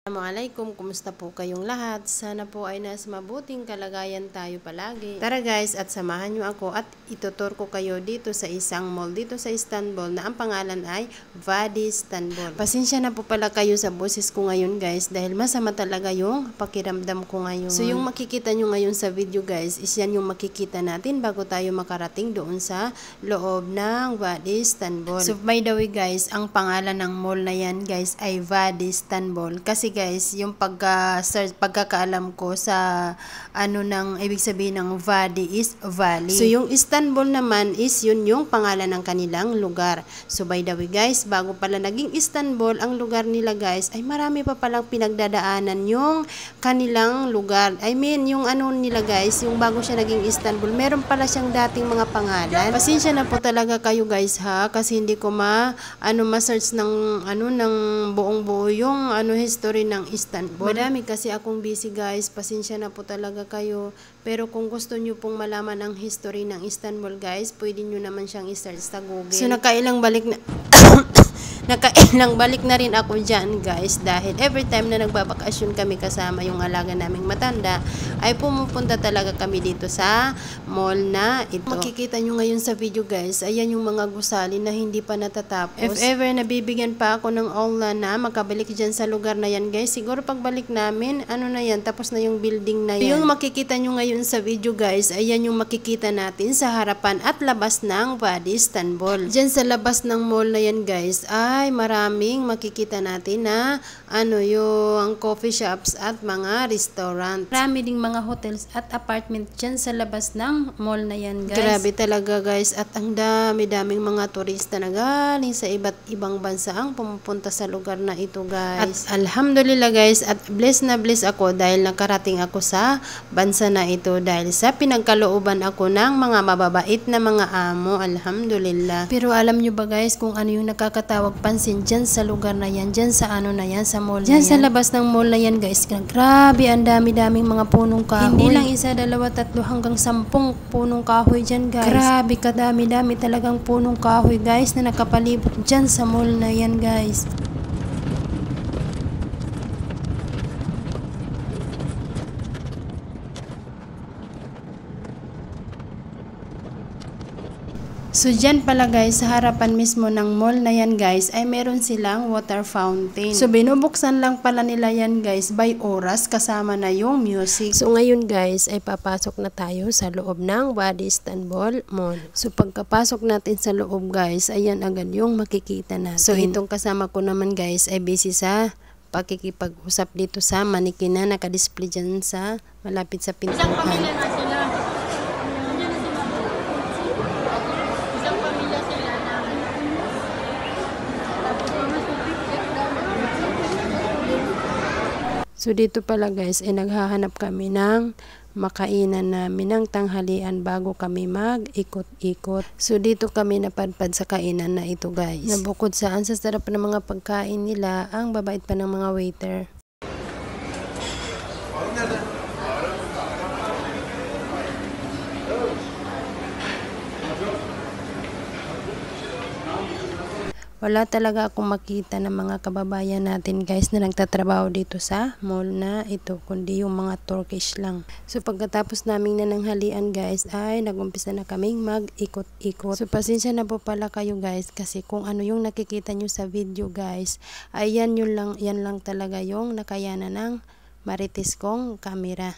Assalamualaikum, kumusta po kayong lahat? Sana po ay nasa mabuting kalagayan tayo palagi. Tara guys, at samahan nyo ako at itutur ko kayo dito sa isang mall dito sa Istanbul na ang pangalan ay Vadi Istanbul. Pasensya na po pala kayo sa boses ko ngayon guys dahil masama talaga yung pakiramdam ko ngayon. So yung makikita nyo ngayon sa video guys is yan yung makikita natin bago tayo makarating doon sa loob ng Vadi Istanbul. So by the way guys, ang pangalan ng mall na yan guys ay Vadi Istanbul kasi guys, yung pagkakaalam ko sa ibig sabihin ng Vadi is valley. So yung Istanbul naman is yun yung pangalan ng kanilang lugar. So by the way guys, bago pala naging Istanbul ang lugar nila guys, ay marami pa palang pinagdadaanan yung kanilang lugar. I mean, yung nila guys, yung bago siya naging Istanbul, meron pala siyang dating mga pangalan. Pasensya na po talaga kayo guys ha, kasi hindi ko ma-search ng buong buo yung history ng Istanbul. Madami kasi akong busy guys, pasensya na po talaga kayo. Pero kung gusto nyo pong malaman ang history ng Istanbul guys, pwede nyo naman siyang i-search sa Google. So nakailang balik na rin ako dyan guys dahil every time na nagbabakasyon kami kasama yung alaga naming matanda ay pumupunta talaga kami dito sa mall na ito. Makikita nyo ngayon sa video guys, ayan yung mga gusali na hindi pa natatapos. If ever nabibigyan pa ako ng Allah na makabalik dyan sa lugar na yan guys, siguro pagbalik namin, na yan, tapos na yung building na yan. Yung makikita nyo ngayon sa video guys, ayan yung makikita natin sa harapan at labas ng Vadi Istanbul. Dyan sa labas ng mall na yan guys, ay maraming makikita natin na yung coffee shops at mga restaurant. Marami ding mga hotels at apartment dyan sa labas ng mall na yan guys. Grabe talaga guys, at ang dami-daming mga turista na galing sa iba't ibang bansa ang pumupunta sa lugar na ito guys. At alhamdulillah guys, at blessed na blessed ako dahil nakarating ako sa bansa na ito dahil sa pinagkalooban ako ng mga mababait na mga amo. Alhamdulillah. Pero alam nyo ba guys kung ano yung nakakatawag pansin dyan sa lugar na yan, dyan sa na yan, sa mall dyan na yan. Sa labas ng mall na yan guys, grabe ang dami-daming mga punong kahoy. Hindi lang isa, dalawa, tatlo hanggang 10 punong kahoy dyan guys. Grabe kadami-dami talagang punong kahoy guys na nakapalibot dyan sa mall na yan guys. So dyan pala guys, sa harapan mismo ng mall na yan guys, ay meron silang water fountain. So binubuksan lang pala nila yan guys by oras kasama na yung music. So ngayon guys, ay papasok na tayo sa loob ng Vadi Istanbul Mall. So pagkapasok natin sa loob guys, ayan agad yung makikita natin. So itong kasama ko naman guys, ay busy sa pakikipag-usap dito sa manikin na nakadisplay dyan sa malapit sa pintuan. So dito pala guys ay naghahanap kami ng makainan namin ng tanghalian bago kami mag-ikot-ikot. So dito kami napadpad sa kainan na ito guys. Nabukod saan sa sarap ng mga pagkain nila, ang babait pa ng mga waiter. Wala talaga akong makita ng mga kababayan natin guys na nagtatrabaho dito sa mall na ito, kundi yung mga Turkish lang. So pagkatapos naming nananghalian guys, ay nagumpisa na kaming mag-ikot-ikot. So pasensya na po pala kayo guys kasi kung ano yung nakikita nyo sa video guys, ay yan lang talaga yung nakayanan ng marites kong camera.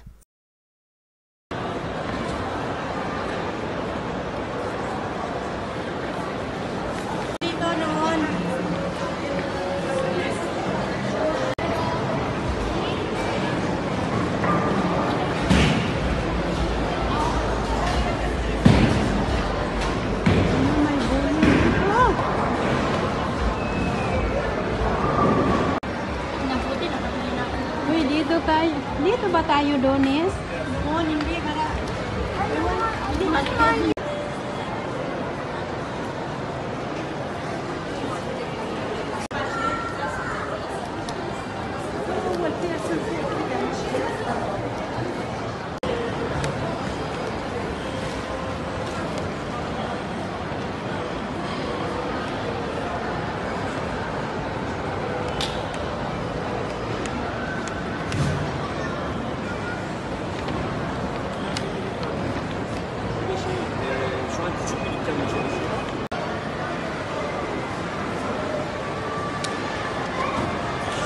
Dito ba tayo, Donis? Oo, hindi. Hindi.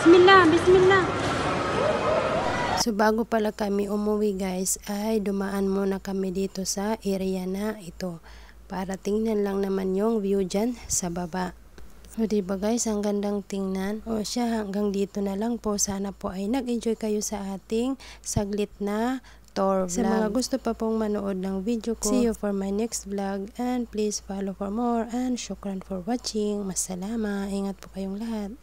Bismillah, bismillah. So bago pala kami umuwi guys, ay dumaan muna kami dito sa area na ito. Para tingnan lang naman yung view dyan sa baba. O diba guys, ang gandang tingnan. O siya, hanggang dito na lang po. Sana po ay nag-enjoy kayo sa ating saglit na tour vlog. Sa mga gusto pa pong manood ng video ko, see you for my next vlog. And please follow for more. And syukran for watching. Masalama. Ingat po kayong lahat.